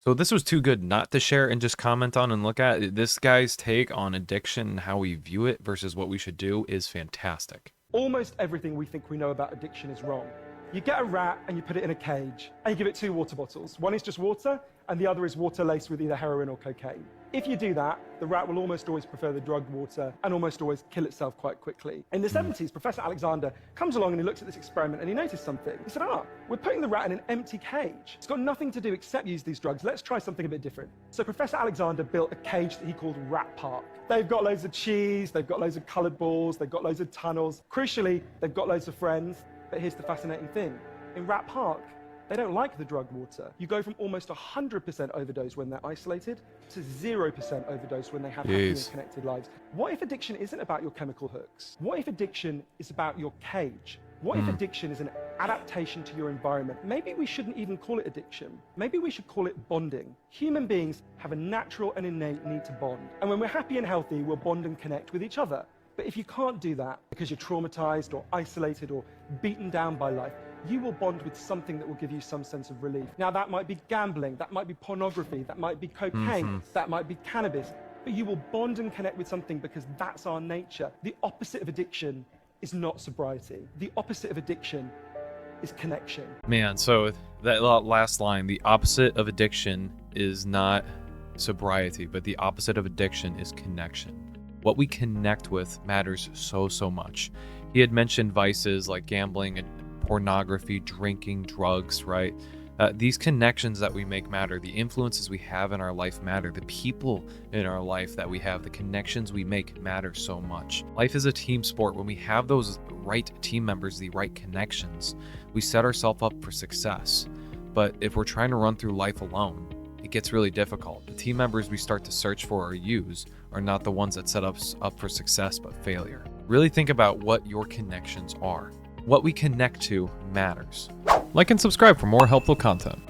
So this was too good not to share and just comment on and look at. This guy's take on addiction and how we view it versus what we should do is fantastic. Almost everything we think we know about addiction is wrong. You get a rat and you put it in a cage and you give it 2 water bottles. One is just water and the other is water laced with either heroin or cocaine. If you do that, the rat will almost always prefer the drugged water and almost always kill itself quite quickly. In the 70s, Professor Alexander comes along and he looks at this experiment and he noticed something. He said, we're putting the rat in an empty cage. It's got nothing to do except use these drugs. Let's try something a bit different. So Professor Alexander built a cage that he called Rat Park. They've got loads of cheese, they've got loads of colored balls, they've got loads of tunnels. Crucially, they've got loads of friends. But here's the fascinating thing. In Rat Park, they don't like the drugged water. You go from almost 100% overdose when they're isolated to 0% overdose when they have happy and connected lives. What if addiction isn't about your chemical hooks? What if addiction is about your cage? What if addiction is an adaptation to your environment? Maybe we shouldn't even call it addiction. Maybe we should call it bonding. Human beings have a natural and innate need to bond. And when we're happy and healthy, we'll bond and connect with each other. But if you can't do that because you're traumatized or isolated or beaten down by life, you will bond with something that will give you some sense of relief. Now, that might be gambling, that might be pornography, that might be cocaine, that might be cannabis, but you will bond and connect with something because that's our nature. The opposite of addiction is not sobriety. The opposite of addiction is connection. Man, so that last line, the opposite of addiction is not sobriety, but the opposite of addiction is connection. What we connect with matters so much. He had mentioned vices like gambling and pornography, drinking, drugs, right? These connections that we make matter. The influences we have in our life matter. The people in our life that we have, the connections we make matter so much. Life is a team sport. When we have those right team members, the right connections, we set ourselves up for success. But if we're trying to run through life alone, it gets really difficult. The team members we start to search for or use are not the ones that set us up for success, but failure. Really think about what your connections are. What we connect to matters. Like and subscribe for more helpful content.